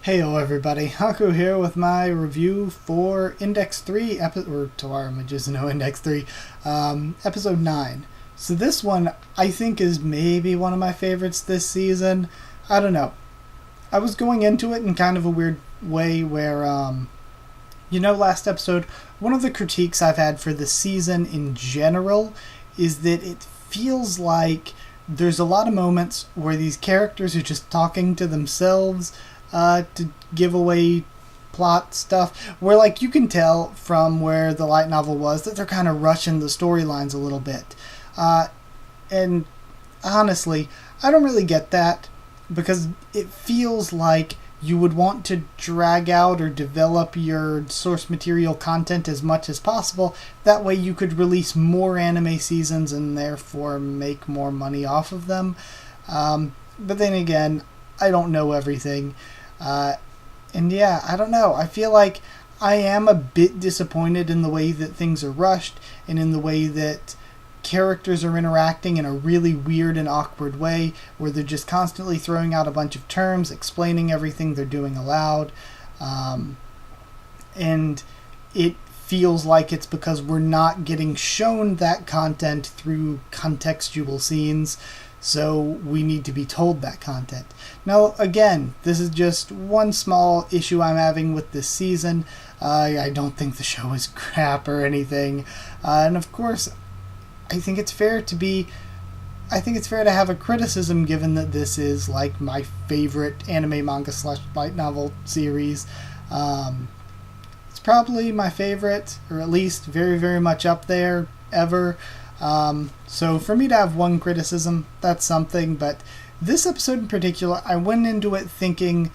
Heyo everybody, Haku here with my review for Index 3, or Tawara Mages no Index 3, Episode 9. So this one, I think, is maybe one of my favorites this season. I don't know. I was going into it in kind of a weird way where, last episode, one of the critiques I've had for the season in general is that it feels like there's a lot of moments where these characters are just talking to themselves, to give away plot stuff, where like you can tell from where the light novel was that they're kind of rushing the storylines a little bit. And honestly, I don't really get that, because it feels like you would want to drag out or develop your source material content as much as possible. That way you could release more anime seasons and therefore make more money off of them. But then again, I don't know everything. And yeah, I don't know. I feel like I am a bit disappointed in the way that things are rushed and in the way that characters are interacting in a really weird and awkward way, where they're just constantly throwing out a bunch of terms, explaining everything they're doing aloud. And it feels like it's because we're not getting shown that content through contextual scenes, so we need to be told that content. Now, again, this is just one small issue I'm having with this season. I don't think the show is crap or anything. And of course, I think it's fair to have a criticism, given that this is like my favorite anime manga / light novel series. It's probably my favorite, or at least very, very much up there ever. So for me to have one criticism, that's something. But this episode in particular, I went into it thinking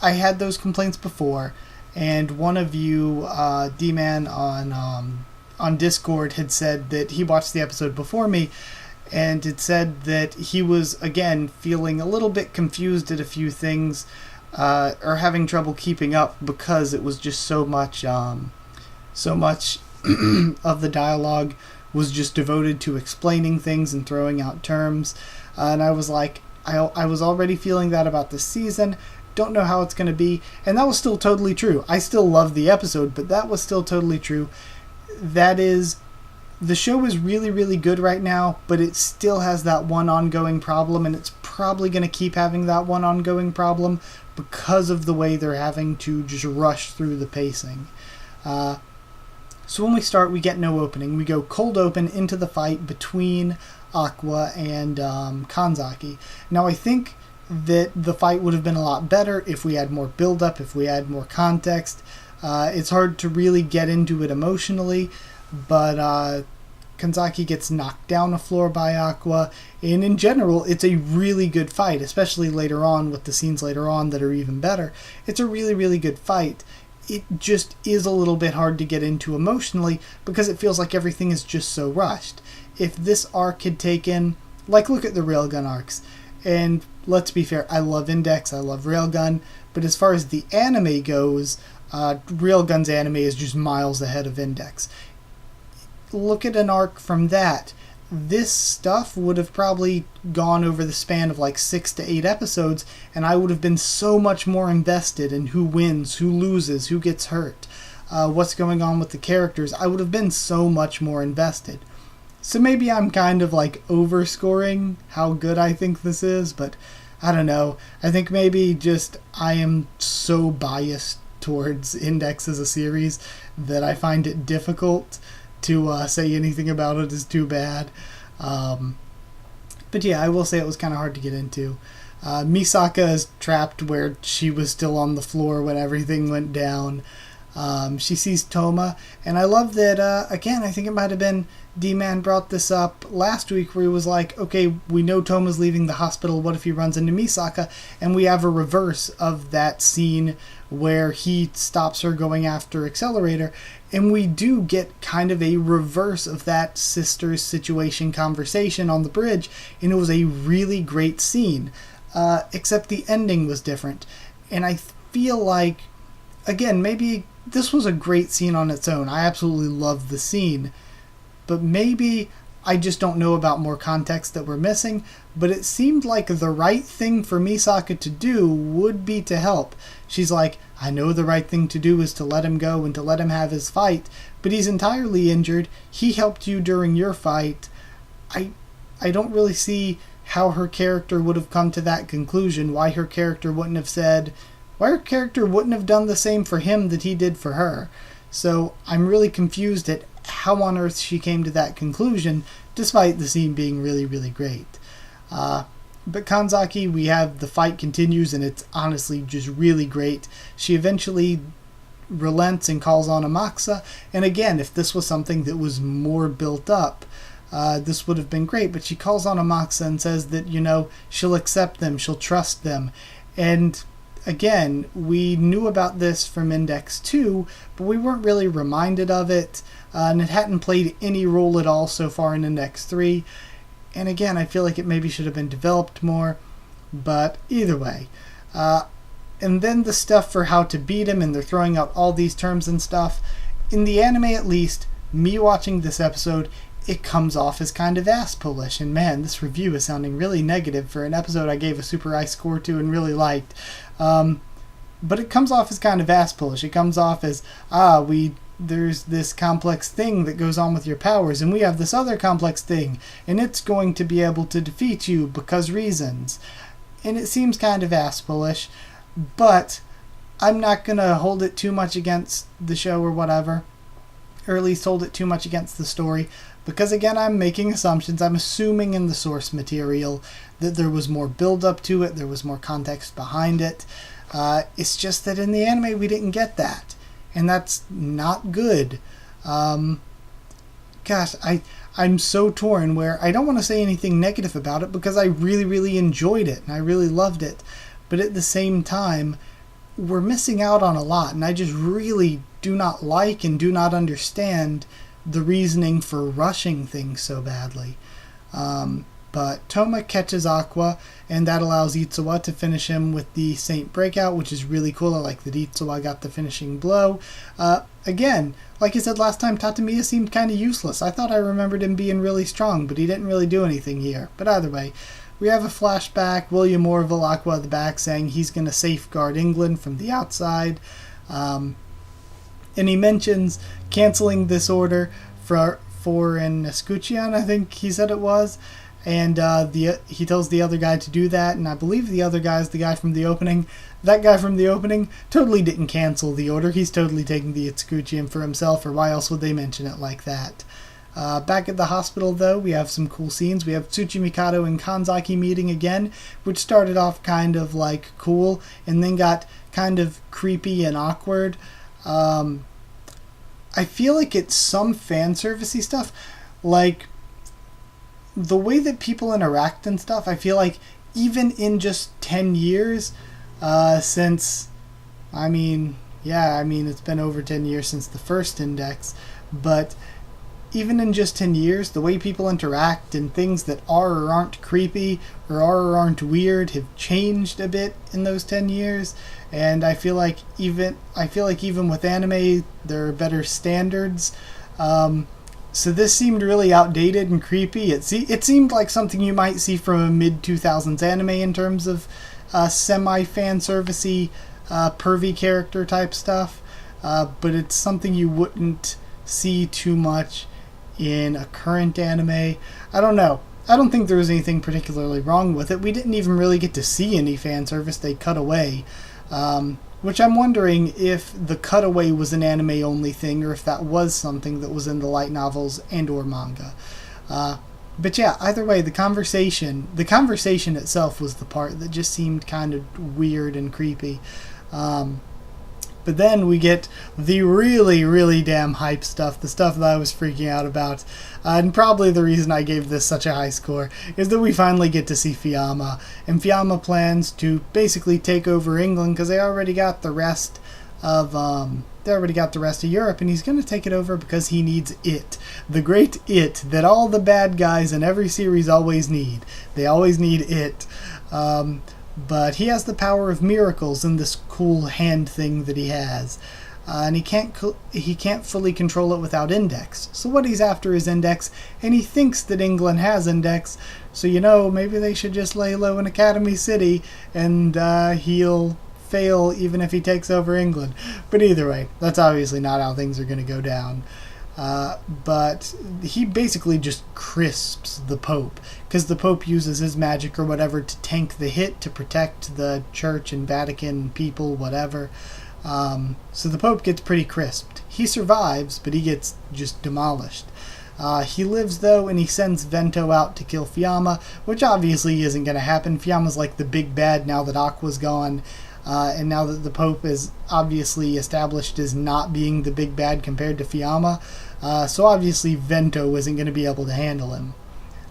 I had those complaints before, and one of you, D-Man on Discord, had said that he watched the episode before me, and it said that he was, again, feeling a little bit confused at a few things, or having trouble keeping up because it was just so much of the dialogue was just devoted to explaining things and throwing out terms. And I was like, I was already feeling that about this season. Don't know how it's going to be. And that was still totally true. I still love the episode, but that was still totally true. That is, the show is really, really good right now, but it still has that one ongoing problem, and it's probably going to keep having that one ongoing problem because of the way they're having to just rush through the pacing. So when we start, we get no opening. We go cold open into the fight between Aqua and Kanzaki. Now, I think that the fight would have been a lot better if we had more build-up, if we had more context. It's hard to really get into it emotionally, but Kanzaki gets knocked down the floor by Aqua, and in general, it's a really good fight, especially later on with the scenes later on that are even better. It's a really, really good fight. It just is a little bit hard to get into emotionally because it feels like everything is just so rushed. If this arc had taken, like, look at the Railgun arcs, and let's be fair, I love Index, I love Railgun, but as far as the anime goes, Railgun's anime is just miles ahead of Index. Look at an arc from that. This stuff would have probably gone over the span of like 6 to 8 episodes, and I would have been so much more invested in who wins, who loses, who gets hurt, what's going on with the characters. I would have been so much more invested. So maybe I'm kind of like overscoring how good I think this is, but I don't know. I think maybe just I am so biased towards Index as a series that I find it difficult to say anything about it is too bad. But yeah, I will say it was kind of hard to get into. Misaka is trapped where she was still on the floor when everything went down. She sees Toma, and I love that, again, I think it might have been D-Man brought this up last week, where he was like, okay, we know Toma's leaving the hospital, what if he runs into Misaka? And we have a reverse of that scene where he stops her going after Accelerator, and we do get kind of a reverse of that sisters situation conversation on the bridge, and it was a really great scene, except the ending was different. And I feel like, again, maybe this was a great scene on its own. I absolutely loved the scene, but maybe I just don't know about more context that we're missing, but it seemed like the right thing for Misaka to do would be to help. She's like, I know the right thing to do is to let him go and to let him have his fight, but he's entirely injured. He helped you during your fight. I don't really see how her character would have come to that conclusion, why her character wouldn't have done the same for him that he did for her. So I'm really confused at how on earth she came to that conclusion, despite the scene being really, really great. But Kanzaki, we have the fight continues, and it's honestly just really great. She eventually relents and calls on Amakusa, and again, if this was something that was more built up, this would have been great, but she calls on Amakusa and says that, she'll accept them, she'll trust them. And again, we knew about this from Index 2, but we weren't really reminded of it, and it hadn't played any role at all so far in Index 3. And again, I feel like it maybe should have been developed more, but either way. And then the stuff for how to beat him, and they're throwing out all these terms and stuff. In the anime, at least, me watching this episode, it comes off as kind of ass-pullish. And man, this review is sounding really negative for an episode I gave a super high score to and really liked. But it comes off as kind of ass-pullish. It comes off as, there's this complex thing that goes on with your powers, and we have this other complex thing, and it's going to be able to defeat you because reasons. And it seems kind of ass-pullish, but I'm not going to hold it too much against the show or whatever, or at least hold it too much against the story, because again, I'm making assumptions. I'm assuming in the source material that there was more build-up to it, there was more context behind it. It's just that in the anime we didn't get that, and that's not good. I'm so torn where I don't want to say anything negative about it because I really, really enjoyed it and I really loved it. But at the same time, we're missing out on a lot, and I just really do not like and do not understand the reasoning for rushing things so badly. But Toma catches Aqua, and that allows Itsuwa to finish him with the Saint Breakout, which is really cool. I like that Itsuwa got the finishing blow. Again, like I said last time, Tatamiya seemed kind of useless. I thought I remembered him being really strong, but he didn't really do anything here. But either way, we have a flashback. William Orville, Aqua at the back, saying he's going to safeguard England from the outside. And he mentions canceling this order for an Escutcheon, I think he said it was. And he tells the other guy to do that, and I believe the other guy is the guy from the opening. That guy from the opening totally didn't cancel the order. He's totally taking the Escutcheon for himself, or why else would they mention it like that? Back at the hospital, though, we have some cool scenes. We have Tsuchimikado and Kanzaki meeting again, which started off kind of like cool, and then got kind of creepy and awkward. I feel like it's some fan servicey stuff, like the way that people interact and stuff. I feel like even in just 10 years since, it's been over 10 years since the first Index, but even in just 10 years, the way people interact and things that are or aren't creepy or are or aren't weird have changed a bit in those 10 years. And I feel like even with anime, there are better standards. So this seemed really outdated and creepy. It seemed like something you might see from a mid-2000s anime in terms of semi-fan servicey, pervy character type stuff. But it's something you wouldn't see too much in a current anime. I don't know. I don't think there was anything particularly wrong with it. We didn't even really get to see any fan service. They cut away. Which I'm wondering if the cutaway was an anime-only thing, or if that was something that was in the light novels and or manga. But yeah, either way, the conversation itself was the part that just seemed kind of weird and creepy. But then we get the really, really damn hype stuff, the stuff that I was freaking out about. And probably the reason I gave this such a high score is that we finally get to see Fiamma. And Fiamma plans to basically take over England because they already got the rest of Europe, and he's going to take it over because he needs it. The great it that all the bad guys in every series always need. They always need it. But he has the power of miracles in this cool hand thing that he has. and he can't fully control it without Index. So what he's after is Index, and he thinks that England has Index. So maybe they should just lay low in Academy City, and he'll fail even if he takes over England. But either way, that's obviously not how things are going to go down. But he basically just crisps the Pope, because the Pope uses his magic or whatever to tank the hit to protect the Church and Vatican people, whatever. So the Pope gets pretty crisped. He survives, but he gets just demolished. He lives, though, and he sends Vento out to kill Fiamma, which obviously isn't going to happen. Fiamma's like the big bad now that Aqua's gone. And now that the Pope is obviously established as not being the big bad compared to Fiamma, so obviously Vento isn't going to be able to handle him.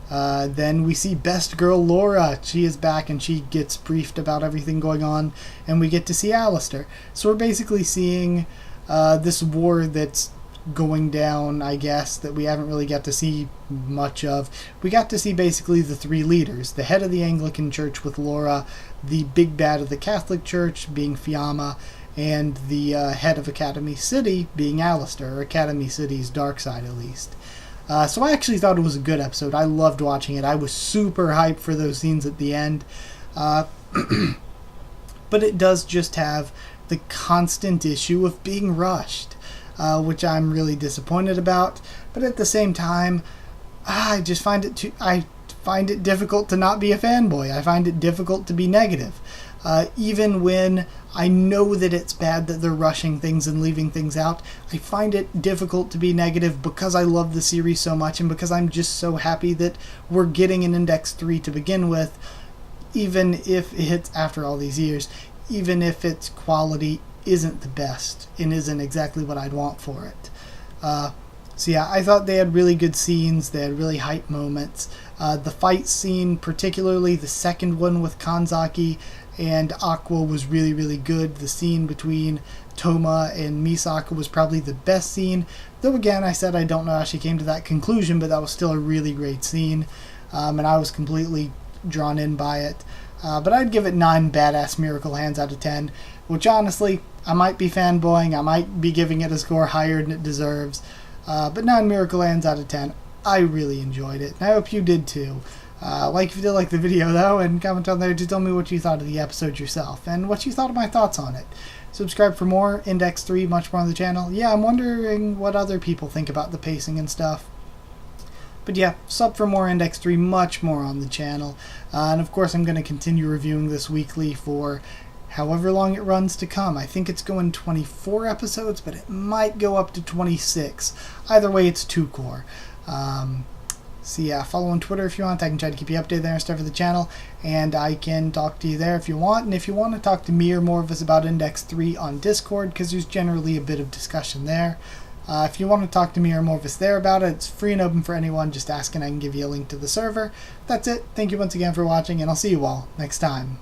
Then we see Best Girl Laura. She is back and she gets briefed about everything going on, and we get to see Alistair. So we're basically seeing this war that's going down, I guess, that we haven't really got to see much of. We got to see basically the three leaders: the head of the Anglican Church with Laura, the big bad of the Catholic Church being Fiamma, and the head of Academy City being Alistair, or Academy City's dark side at least. So I actually thought it was a good episode. I loved watching it. I was super hyped for those scenes at the end. But it does just have the constant issue of being rushed, which I'm really disappointed about. But at the same time, I just find it difficult to not be a fanboy. I find it difficult to be negative. Even when I know that it's bad that they're rushing things and leaving things out, I find it difficult to be negative because I love the series so much and because I'm just so happy that we're getting an Index 3 to begin with, even if it's after all these years, even if its quality isn't the best and isn't exactly what I'd want for it. So yeah, I thought they had really good scenes. They had really hype moments. The fight scene, particularly the second one with Kanzaki and Aqua, was really, really good. The scene between Toma and Misaka was probably the best scene. Though again, I said I don't know how she came to that conclusion, but that was still a really great scene. And I was completely drawn in by it. But I'd give it 9 badass miracle hands out of 10, which honestly, I might be fanboying. I might be giving it a score higher than it deserves. But 9 miracle hands out of 10. I really enjoyed it, and I hope you did too. If you did like the video though, and comment down there to tell me what you thought of the episode yourself, and what you thought of my thoughts on it. Subscribe for more Index 3, much more on the channel. Yeah, I'm wondering what other people think about the pacing and stuff. But yeah, sub for more Index 3, much more on the channel. And of course I'm going to continue reviewing this weekly for however long it runs to come. I think it's going 24 episodes, but it might go up to 26. Either way, it's 2 core. So yeah, follow on Twitter if you want. I can try to keep you updated there and stuff for the channel, and I can talk to you there if you want. And if you want to talk to me or more of us about Index 3 on Discord, because there's generally a bit of discussion there. If you want to talk to me or more of us there about it, it's free and open for anyone. Just ask and I can give you a link to the server. That's it. Thank you once again for watching, and I'll see you all next time.